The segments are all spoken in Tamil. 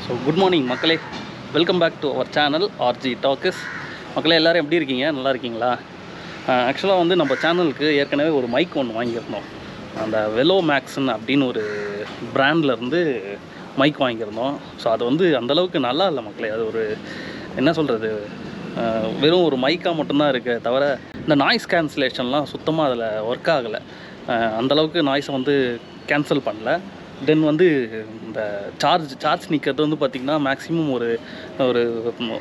ஸோ குட் மார்னிங் மக்களே, welcome back to our channel RG talks. மக்களே எல்லோரும் எப்படி இருக்கீங்க? நல்லா இருக்கீங்களா? ஆக்சுவலாக வந்து நம்ம சேனலுக்கு ஏற்கனவே ஒரு மைக் ஒன்று வாங்கியிருந்தோம். அந்த வெலோ மேக்ஸ்ன்னு அப்படின்னு ஒரு பிராண்ட்லேருந்து மைக் வாங்கியிருந்தோம். ஸோ அது வந்து அந்தளவுக்கு நல்லா இல்லை மக்களே. அது ஒரு என்ன சொல்கிறது, வெறும் ஒரு மைக்காக மட்டும்தான் இருக்குது தவிர இந்த நாய்ஸ் கேன்சலேஷன்லாம் சுத்தமாக அதில் ஒர்க் ஆகலை. அந்தளவுக்கு நாய்ஸை வந்து கேன்சல் பண்ணல. தென் வந்து இந்த சார்ஜ் நிற்கிறது வந்து பார்த்திங்கன்னா மேக்ஸிமம் ஒரு ஒரு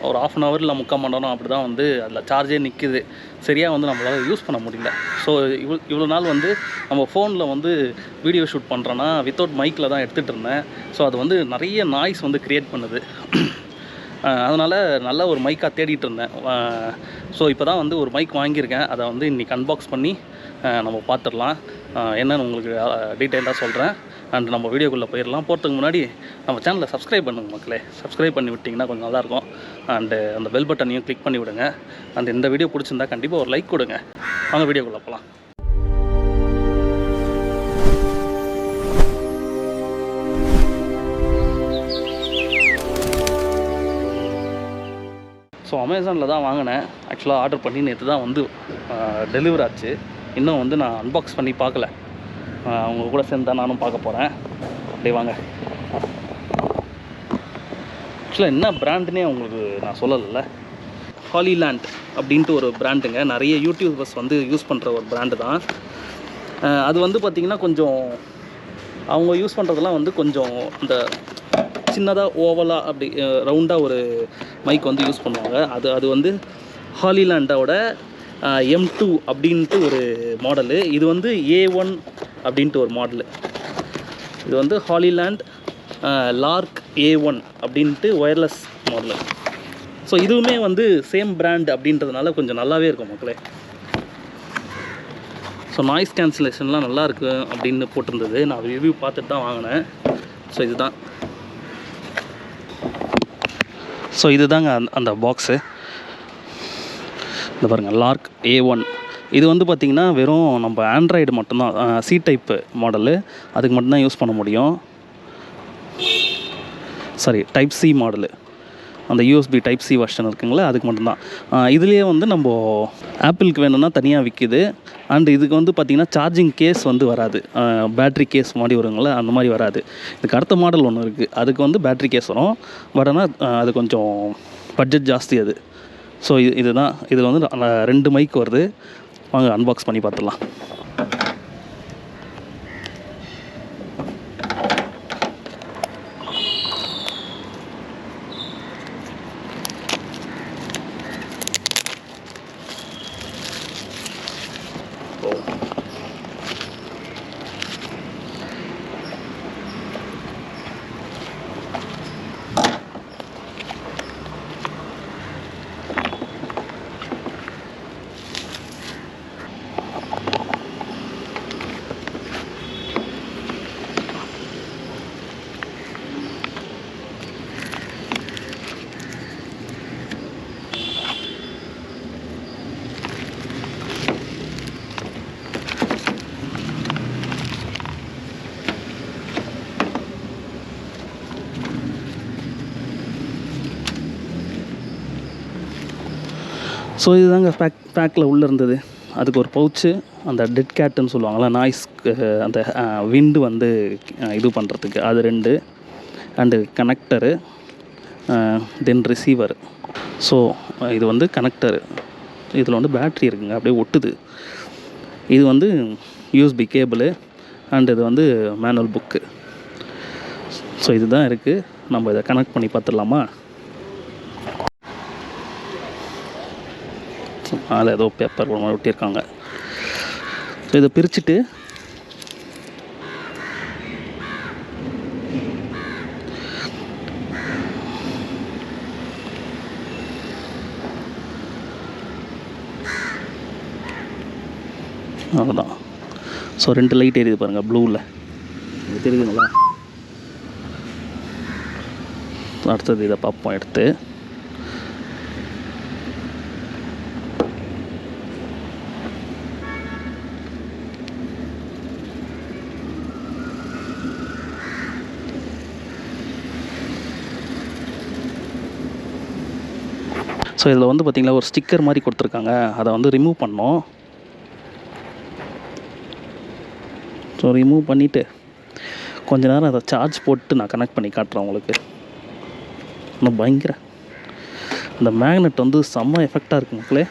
ஒரு ½ அன் ஹவர் இல்லை 3/4 மணி நேரம் அப்படி தான் வந்து அதில் சார்ஜே நிற்கிது. சரியாக வந்து நம்மளால் யூஸ் பண்ண முடியல. ஸோ இவ்வளோ நாள் வந்து நம்ம ஃபோனில் வந்து வீடியோ ஷூட் பண்ணுறோன்னா வித்தவுட் மைக்கில் தான் எடுத்துகிட்டு இருந்தேன். ஸோ அது வந்து நிறைய நாய்ஸ் வந்து க்ரியேட் பண்ணுது. அதனால் நல்ல ஒரு மைக்காக தேடிட்டு இருந்தேன். ஸோ இப்போ தான் வந்து ஒரு மைக் வாங்கியிருக்கேன். அதை வந்து இன்றைக்கி அன்பாக்ஸ் பண்ணி நம்ம பார்த்துடலாம். என்னென்னு உங்களுக்கு டீட்டெயிலாக சொல்கிறேன். அண்ட் நம்ம வீடியோக்குள்ளே போயிடலாம். போகிறதுக்கு முன்னாடி நம்ம சேனலை சப்ஸ்கிரைப் பண்ணுங்க மக்களே. சப்ஸ்கிரைப் பண்ணி விட்டிங்கன்னா கொஞ்சம் நல்லாயிருக்கும். அண்டு அந்த பெல் பட்டனையும் கிளிக் பண்ணி விடுங்க. அண்ட் இந்த வீடியோ பிடிச்சிருந்தா கண்டிப்பாக ஒரு லைக் கொடுங்க. வாங்க வீடியோக்குள்ளே போகலாம். ஸோ அமேசானில் தான் வாங்கினேன். ஆக்சுவலாக ஆர்டர் பண்ணி நேற்று தான் வந்து டெலிவரி ஆச்சு. இன்னும் வந்து நான் அன்பாக்ஸ் பண்ணி பார்க்கல. அவங்க கூட சேர்ந்து தான் நானும் பார்க்க போகிறேன். அப்படியே வாங்க. ஆக்சுவலாக என்ன பிராண்டுனே உங்களுக்கு நான் சொல்லலைல்ல. ஹாலிலேண்ட் அப்படின்ட்டு ஒரு பிராண்டுங்க. நிறைய யூடியூபர்ஸ் வந்து யூஸ் பண்ணுற ஒரு பிராண்டு தான். அது வந்து பார்த்திங்கன்னா கொஞ்சம் அவங்க யூஸ் பண்ணுறதெல்லாம் வந்து கொஞ்சம் இந்த சின்னதாக ஓவலாக அப்படி ரவுண்டாக ஒரு மைக் வந்து யூஸ் பண்ணுவாங்க. அது வந்து ஹாலிலேண்டோட M2 அப்படின்ட்டு ஒரு மாடலு. இது வந்து A1 அப்படின்ட்டு ஒரு மாடலு. இது வந்து ஹாலிலேண்ட் லார்க் A1 அப்படின்ட்டு ஒயர்லெஸ் மாடலு. ஸோ இதுவுமே வந்து சேம் பிராண்ட் அப்படின்றதுனால கொஞ்சம் நல்லாவே இருக்கும் மக்களே. ஸோ நாய்ஸ் கேன்சலேஷன்லாம் நல்லாயிருக்கு அப்படின்னு போட்டிருந்தது. நான் ரிவ்யூ பார்த்துட்டு தான் வாங்கினேன். ஸோ இதுதான். ஸோ இதுதாங்க அந்த பாக்ஸு. இந்த பாருங்கள், லார்க் A1. இது வந்து பார்த்திங்கன்னா வெறும் நம்ம ஆண்ட்ராய்டு மட்டும்தான், சி டைப்பு மாடலு. அதுக்கு மட்டும்தான் யூஸ் பண்ண முடியும். Sorry, type C model. அந்த USB டைப் சி வெர்ஷன் இருக்குங்களா, அதுக்கு மட்டும்தான். இதுலேயே வந்து நம்ம ஆப்பிளுக்கு வேணும்னா தனியாக விற்கிது. அண்ட் இதுக்கு வந்து பார்த்திங்கன்னா சார்ஜிங் கேஸ் வந்து வராது. பேட்ரி கேஸ் மாதிரி வருங்களா, அந்த மாதிரி வராது. இதுக்கு அடுத்த மாடல் ஒன்று இருக்குது, அதுக்கு வந்து பேட்ரி கேஸ் வரும். பட் ஆனால் அது கொஞ்சம் பட்ஜெட் ஜாஸ்தி அது. ஸோ இதுதான். இதில் வந்து 2 மைக் வருது. வாங்க அன்பாக்ஸ் பண்ணி பார்த்துடலாம். ஸோ இதுதாங்க பேக்கில் உள்ளே இருந்தது. அதுக்கு ஒரு பவுச்சு, அந்த டெட் கேட்டுன்னு சொல்லுவாங்களா, நாய்ஸ்க்கு அந்த விண்டு வந்து இது பண்ணுறதுக்கு, அது 2. And connector, then receiver. So இது வந்து கனெக்டரு. இதில் வந்து பேட்ரி இருக்குங்க, அப்படியே ஒட்டுது. இது வந்து USB கேபிளு. அண்ட் இது வந்து மேனுவல் புக்கு. ஸோ இதுதான் இருக்குது. நம்ம இதை கனெக்ட் பண்ணி பார்த்துடலாமா? அதில் ஏதோ பேப்பர் மாதிரி ஒட்டியிருக்காங்க. ஸோ இதை பிரிச்சுட்டு அவ்வளோதான். ஸோ 2 லைட் எரியுது பாருங்கள், ப்ளூவில். இது தெரியுதுங்களா? அடுத்தது இதை பார்ப்போம் எடுத்து. ஸோ இதில் வந்து பார்த்திங்களா ஒரு ஸ்டிக்கர் மாதிரி கொடுத்துருக்காங்க, அதை வந்து ரிமூவ் பண்ணோம். ஸோ ரிமூவ் பண்ணிவிட்டு கொஞ்ச நேரம் அதை சார்ஜ் போட்டு நான் கனெக்ட் பண்ணி காட்டுறேன் உங்களுக்கு. இன்னும் பயங்கர இந்த மேக்னெட் வந்து செம்ம எஃபெக்டாக இருக்குது மக்களே.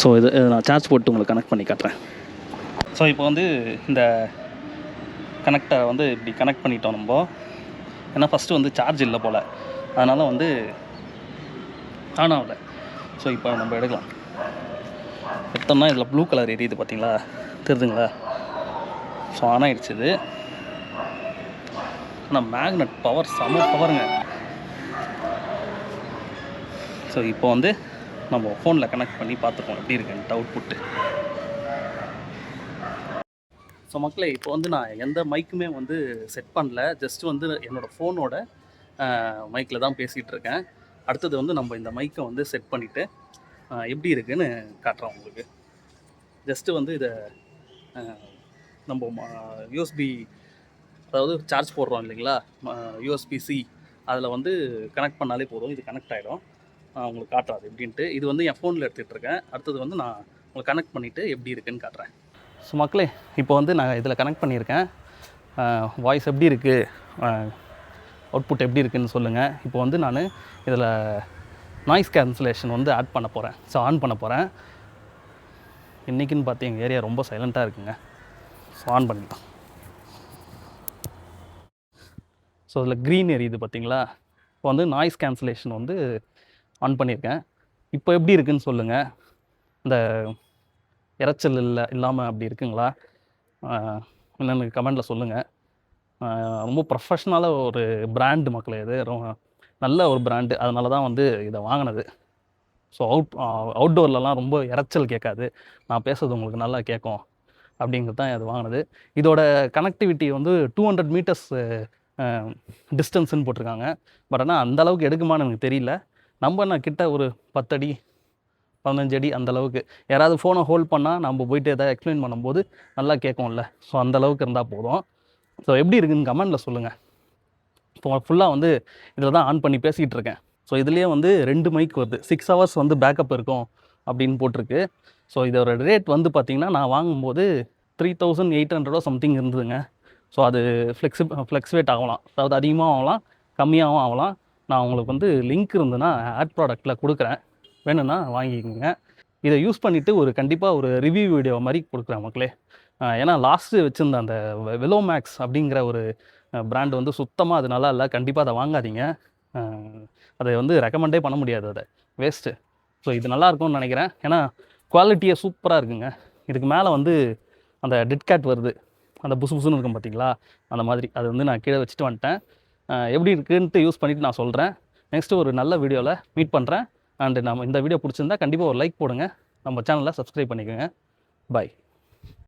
ஸோ இது நான் சார்ஜ் போட்டு உங்களுக்கு கனெக்ட் பண்ணி காட்டுறேன். ஸோ இப்போ வந்து இந்த கனெக்டை வந்து இப்படி கனெக்ட் பண்ணிட்டோம் நம்ம. ஏன்னா ஃபஸ்ட்டு வந்து சார்ஜ் இல்லை போல், அதனால் வந்து ஆன் ஆகலை. ஸோ இப்போ நம்ம எடுக்கலாம். எடுத்தோம்னா இதில் ப்ளூ கலர் எரியுது பார்த்தீங்களா, தெரியுதுங்களா? ஸோ ஆன் ஆகிடுச்சு இது. ஆனால் மேக்னெட் பவர் செம பவருங்க. ஸோ இப்போ வந்து நம்ம ஃபோனில் கனெக்ட் பண்ணி பார்த்துப்போம் எப்படி இருக்குன்ட்டு அவுட்புட்டு. ஸோ மக்களே, இப்போ வந்து நான் எந்த மைக்குமே வந்து செட் பண்ணல, ஜஸ்ட் வந்து என்னோடய ஃபோனோட மைக்கில் தான் பேசிகிட்டு இருக்கேன். அடுத்தது வந்து நம்ம இந்த மைக்கை வந்து செட் பண்ணிவிட்டு எப்படி இருக்குதுன்னு காட்டுறோம் உங்களுக்கு. ஜஸ்ட்டு வந்து இதை நம்ம யூஎஸ்பி, அதாவது சார்ஜ் போடுறோம் இல்லைங்களா, யூஎஸ்பி-C, அதில் வந்து கனெக்ட் பண்ணாலே போதும், இது கனெக்ட் ஆகிடும். உங்களுக்கு காட்டுறாது எப்படின்ட்டு. இது வந்து என் ஃபோனில் எடுத்துகிட்டு இருக்கேன். அடுத்தது வந்து நான் உங்களுக்கு கனெக்ட் பண்ணிவிட்டு எப்படி இருக்குதுன்னு காட்டுறேன். ஸோ மக்களே, இப்போ வந்து நான் இதில் கனெக்ட் பண்ணியிருக்கேன். வாய்ஸ் எப்படி இருக்குது, அவுட்புட் எப்படி இருக்குதுன்னு சொல்லுங்கள். இப்போ வந்து நான் இதில் நாய்ஸ் கேன்சலேஷன் வந்து ஆட் பண்ண போகிறேன். ஸோ ஆன் பண்ண போகிறேன். இன்றைக்கின்னு பார்த்து எங்கள் ஏரியா ரொம்ப சைலண்ட்டாக இருக்குங்க. ஸோ ஆன் பண்ணிக்கலாம். ஸோ இதில் க்ரீன் எரியுது பார்த்தீங்களா. இப்போ வந்து நாய்ஸ் கேன்சலேஷன் வந்து ஆன் பண்ணியிருக்கேன். இப்போ எப்படி இருக்குதுன்னு சொல்லுங்கள். இந்த இரைச்சல் இல்லாமல் அப்படி இருக்குங்களா என்னென்னு கமெண்டில் சொல்லுங்கள். ரொம்ப ப்ரொஃபஷ்னலாக ஒரு பிராண்டு மக்களே, இது நல்ல ஒரு பிராண்டு. அதனால தான் வந்து இதை வாங்கினது. ஸோ அவுட்டோர்லலாம் ரொம்ப இரைச்சல் கேட்காது, நான் பேசுறது உங்களுக்கு நல்லா கேட்கும் அப்படிங்கிறது தான் இது வாங்கினது. இதோட கனெக்டிவிட்டி வந்து 200 மீட்டர்ஸ் டிஸ்டன்ஸுன்னு போட்டிருக்காங்க. பட் ஆனால் அந்தளவுக்கு எடுக்குமான்னு எனக்கு தெரியல. நம்ம என்ன கிட்ட ஒரு 10 அடி 15 அடி அந்தளவுக்கு. யாராவது ஃபோனை ஹோல்ட் பண்ணால் நம்ம போய்ட்டு எதாவது எக்ஸ்பிளைன் பண்ணும்போது நல்லா கேட்கும்ல. ஸோ அந்தளவுக்கு இருந்தால் போதும். ஸோ எப்படி இருக்குதுன்னு கமெண்டில் சொல்லுங்கள். இப்போ ஃபுல்லாக வந்து இதில் தான் ஆன் பண்ணி பேசிக்கிட்டு இருக்கேன். ஸோ இதுலேயே வந்து 2 மைக் வருது. 6 ஹவர்ஸ் வந்து பேக்கப் இருக்கும் அப்படின்னு போட்டிருக்கு. ஸோ இதோட ரேட் வந்து பார்த்திங்கன்னா நான் வாங்கும்போது 3800 சம்திங் இருந்ததுங்க. ஸோ அது ஃப்ளெக்ஸுவேட் ஆகலாம், அதாவது அதிகமாகவும் ஆகலாம் கம்மியாகவும் ஆகலாம். நான் உங்களுக்கு வந்து லிங்க் இருந்ததுன்னா ஆட் ப்ராடக்ட்டில் கொடுக்குறேன், வேணும்னா வாங்கிக்கோங்க. இதை யூஸ் பண்ணிவிட்டு கண்டிப்பாக ஒரு ரிவ்யூ வீடியோ மாதிரி கொடுக்குறேன் மக்களே. ஏன்னா லாஸ்ட்டு வச்சுருந்த அந்த வெலோமேக்ஸ் அப்படிங்கிற ஒரு பிராண்டு வந்து சுத்தமாக அது நல்லா இல்லை. கண்டிப்பாக அதை வாங்காதீங்க. அதை வந்து ரெக்கமெண்டே பண்ண முடியாது, அதை வேஸ்ட்டு. ஸோ இது நல்லாயிருக்கும்னு நினைக்கிறேன். ஏன்னா குவாலிட்டியே சூப்பராக இருக்குங்க. இதுக்கு மேலே வந்து அந்த டிட்கேட் வருது, அந்த புசு புசுன்னு இருக்கும் பார்த்தீங்களா, அந்த மாதிரி. அது வந்து நான் கீழே வச்சுட்டு வந்துட்டேன். எப்படி இருக்குன்ட்டு யூஸ் பண்ணிவிட்டு நான் சொல்கிறேன். நெக்ஸ்ட்டு ஒரு நல்ல வீடியோவில் மீட் பண்ணுறேன். அண்டு நம்ம இந்த வீடியோ பிடிச்சிருந்தா கண்டிப்பாக ஒரு லைக் போடுங்க. நம்ம சேனலை சப்ஸ்கிரைப் பண்ணிக்கோங்க. பாய்.